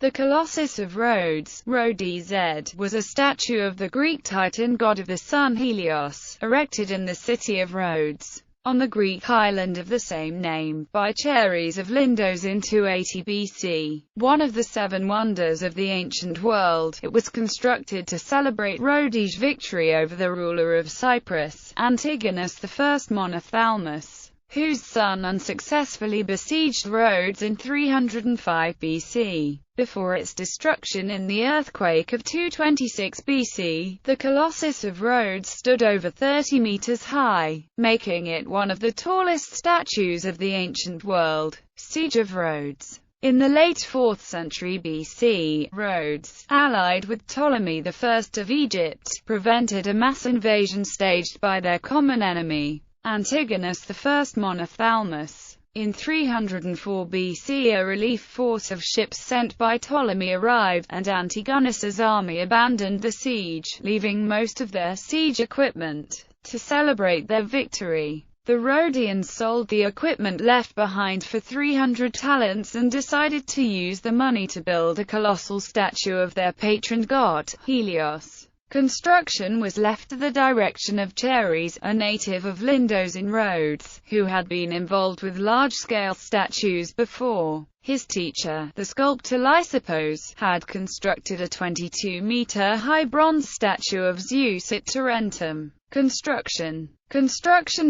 The Colossus of Rhodes, Rhodes, was a statue of the Greek Titan god of the sun Helios, erected in the city of Rhodes, on the Greek island of the same name, by Chares of Lindos in 280 BC. One of the seven wonders of the ancient world, it was constructed to celebrate Rhodes' victory over the ruler of Cyprus, Antigonus I Monophthalmus, whose son unsuccessfully besieged Rhodes in 305 BC. Before its destruction in the earthquake of 226 BC, the Colossus of Rhodes stood over 30 meters high, making it one of the tallest statues of the ancient world. Siege of Rhodes. In the late 4th century BC, Rhodes, allied with Ptolemy I of Egypt, prevented a mass invasion staged by their common enemy, Antigonus I Monophthalmus. In 304 BC, a relief force of ships sent by Ptolemy arrived, and Antigonus's army abandoned the siege, leaving most of their siege equipment. To celebrate their victory, the Rhodians sold the equipment left behind for 300 talents and decided to use the money to build a colossal statue of their patron god, Helios. Construction was left to the direction of Chares, a native of Lindos in Rhodes, who had been involved with large-scale statues before. His teacher, the sculptor Lysippos, had constructed a 22-meter-high bronze statue of Zeus at Tarentum. Construction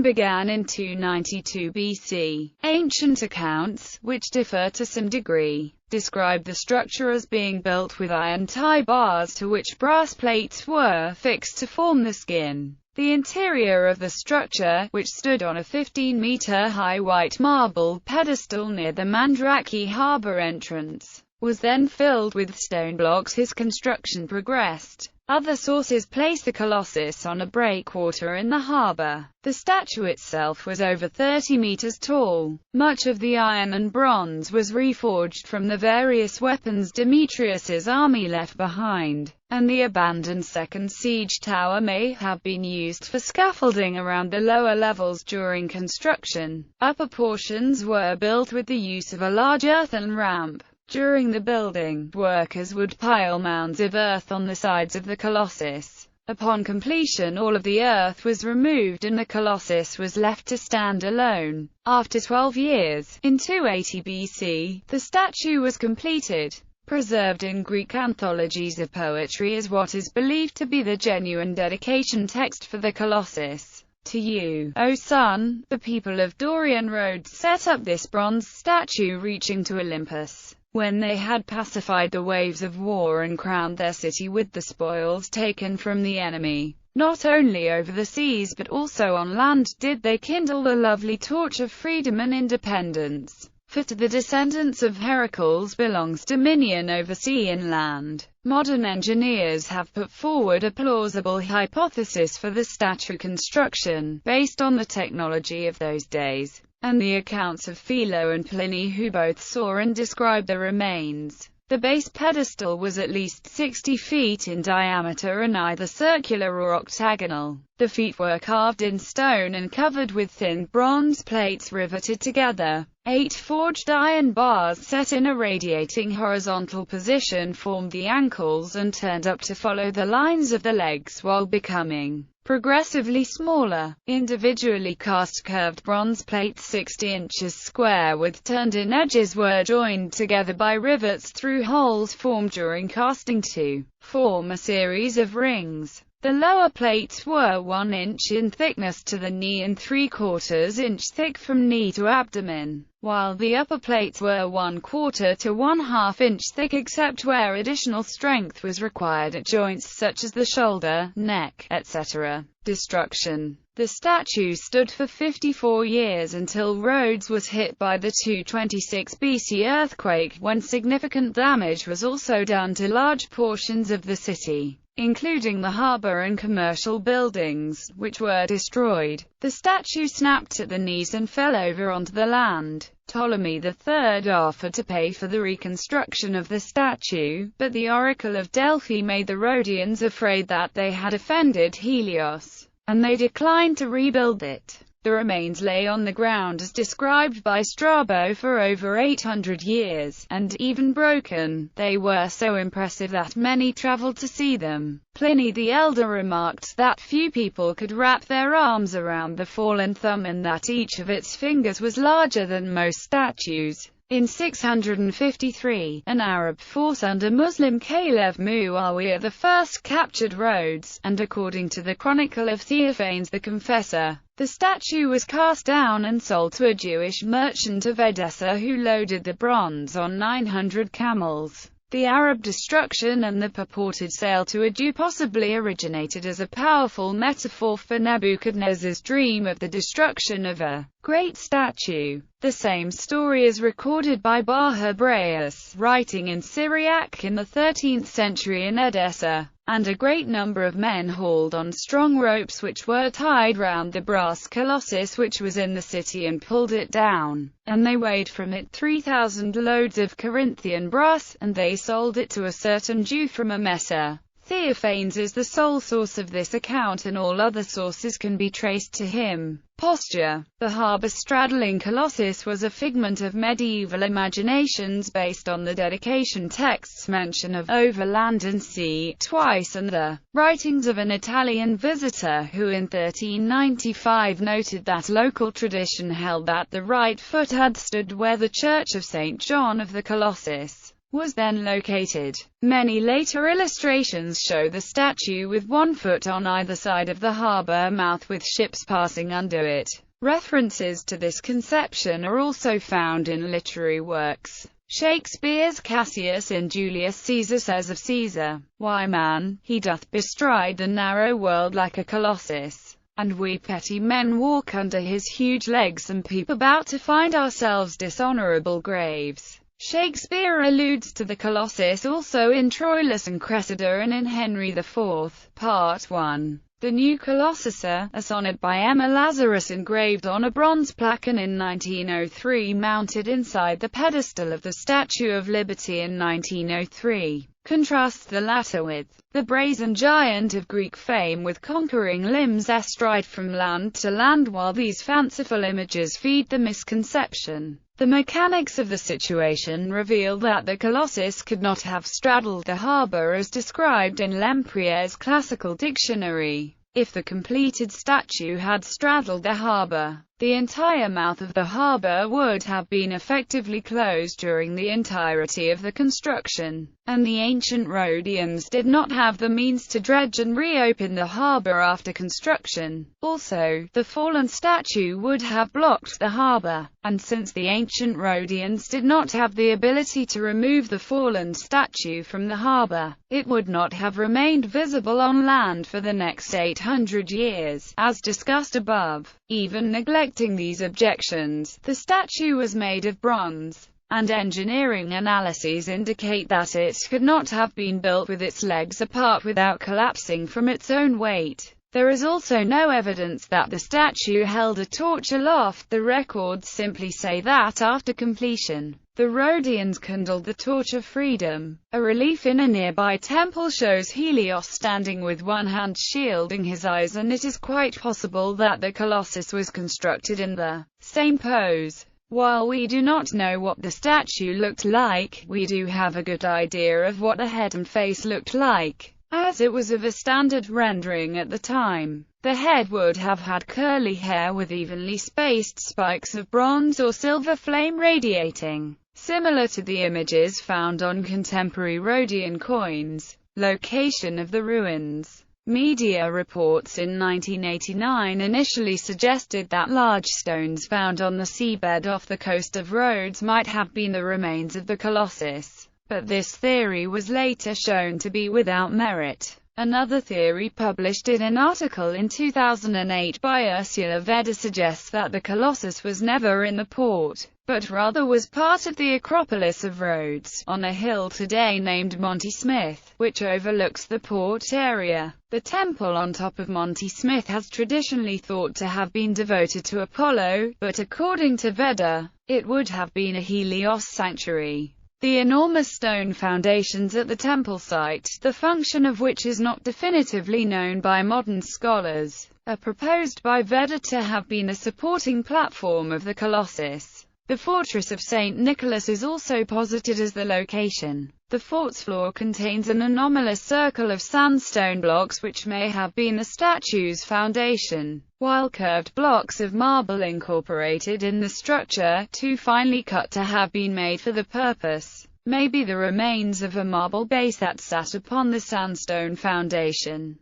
began in 292 BC. Ancient accounts, which differ to some degree, describe the structure as being built with iron tie bars to which brass plates were fixed to form the skin. The interior of the structure, which stood on a 15-meter-high white marble pedestal near the Mandraki harbor entrance, was then filled with stone blocks. His construction progressed. Other sources place the Colossus on a breakwater in the harbor. The statue itself was over 30 meters tall. Much of the iron and bronze was reforged from the various weapons Demetrius's army left behind, and the abandoned second siege tower may have been used for scaffolding around the lower levels during construction. Upper portions were built with the use of a large earthen ramp. During the building, workers would pile mounds of earth on the sides of the Colossus. Upon completion, all of the earth was removed and the Colossus was left to stand alone. After 12 years, in 280 BC, the statue was completed. Preserved in Greek anthologies of poetry is what is believed to be the genuine dedication text for the Colossus. To you, O sun, the people of Dorian Rhodes set up this bronze statue reaching to Olympus, when they had pacified the waves of war and crowned their city with the spoils taken from the enemy. Not only over the seas but also on land did they kindle the lovely torch of freedom and independence. For to the descendants of Heracles belongs dominion over sea and land. Modern engineers have put forward a plausible hypothesis for the statue construction, based on the technology of those days, and the accounts of Philo and Pliny, who both saw and described the remains. The base pedestal was at least 60 feet in diameter and either circular or octagonal. The feet were carved in stone and covered with thin bronze plates riveted together. 8 forged iron bars set in a radiating horizontal position formed the ankles and turned up to follow the lines of the legs while becoming progressively smaller. Individually cast curved bronze plates 60 inches square with turned-in edges were joined together by rivets through holes formed during casting to form a series of rings. The lower plates were 1 inch in thickness to the knee and 3/4 inch thick from knee to abdomen, while the upper plates were 1/4 to 1/2 inch thick except where additional strength was required at joints such as the shoulder, neck, etc. Destruction. The statue stood for 54 years until Rhodes was hit by the 226 BC earthquake, when significant damage was also done to large portions of the city, including the harbor and commercial buildings, which were destroyed. The statue snapped at the knees and fell over onto the land. Ptolemy III offered to pay for the reconstruction of the statue, but the Oracle of Delphi made the Rhodians afraid that they had offended Helios, and they declined to rebuild it. The remains lay on the ground as described by Strabo for over 800 years, and, even broken, they were so impressive that many traveled to see them. Pliny the Elder remarked that few people could wrap their arms around the fallen thumb and that each of its fingers was larger than most statues. In 653, an Arab force under Muslim Caliph Muawiyah I captured Rhodes, and according to the Chronicle of Theophanes the Confessor, the statue was cast down and sold to a Jewish merchant of Edessa who loaded the bronze on 900 camels. The Arab destruction and the purported sale to a Jew possibly originated as a powerful metaphor for Nebuchadnezzar's dream of the destruction of a great statue. The same story is recorded by Bar-Hebraeus, writing in Syriac in the 13th century in Edessa, and a great number of men hauled on strong ropes which were tied round the brass colossus which was in the city and pulled it down, and they weighed from it 3,000 loads of Corinthian brass, and they sold it to a certain Jew from Emesa. Theophanes is the sole source of this account and all other sources can be traced to him. Posture. The harbour straddling Colossus was a figment of medieval imaginations based on the dedication text's mention of over land and sea twice and the writings of an Italian visitor who in 1395 noted that local tradition held that the right foot had stood where the Church of St. John of the Colossus was then located. Many later illustrations show the statue with one foot on either side of the harbour mouth with ships passing under it. References to this conception are also found in literary works. Shakespeare's Cassius in Julius Caesar says of Caesar, "Why, man, he doth bestride the narrow world like a colossus, and we petty men walk under his huge legs and peep about to find ourselves dishonourable graves." Shakespeare alludes to the Colossus also in Troilus and Cressida and in Henry IV, Part 1. The new Colossus, a sonnet by Emma Lazarus engraved on a bronze plaque and in 1903 mounted inside the pedestal of the Statue of Liberty in 1903, contrasts the latter with the brazen giant of Greek fame with conquering limbs astride from land to land. While these fanciful images feed the misconception, the mechanics of the situation reveal that the Colossus could not have straddled the harbour as described in Lempriere's classical dictionary. If the completed statue had straddled the harbour, the entire mouth of the harbour would have been effectively closed during the entirety of the construction, and the ancient Rhodians did not have the means to dredge and reopen the harbour after construction. Also, the fallen statue would have blocked the harbour, and since the ancient Rhodians did not have the ability to remove the fallen statue from the harbour, it would not have remained visible on land for the next 800 years, as discussed above. Even neglecting these objections, the statue was made of bronze, and engineering analyses indicate that it could not have been built with its legs apart without collapsing from its own weight. There is also no evidence that the statue held a torch aloft. The records simply say that after completion, the Rhodians kindled the torch of freedom. A relief in a nearby temple shows Helios standing with one hand shielding his eyes, and it is quite possible that the Colossus was constructed in the same pose. While we do not know what the statue looked like, we do have a good idea of what the head and face looked like, as it was of a standard rendering at the time. The head would have had curly hair with evenly spaced spikes of bronze or silver flame radiating, similar to the images found on contemporary Rhodian coins. Location of the ruins. Media reports in 1989 initially suggested that large stones found on the seabed off the coast of Rhodes might have been the remains of the Colossus, but this theory was later shown to be without merit. Another theory published in an article in 2008 by Ursula Vedder suggests that the Colossus was never in the port, but rather was part of the Acropolis of Rhodes, on a hill today named Monte Smith, which overlooks the port area. The temple on top of Monte Smith has traditionally thought to have been devoted to Apollo, but according to Vedder, it would have been a Helios sanctuary. The enormous stone foundations at the temple site, the function of which is not definitively known by modern scholars, are proposed by Vedder to have been a supporting platform of the Colossus. The fortress of St. Nicholas is also posited as the location. The fort's floor contains an anomalous circle of sandstone blocks which may have been the statue's foundation, while curved blocks of marble incorporated in the structure, too finely cut to have been made for the purpose, may be the remains of a marble base that sat upon the sandstone foundation.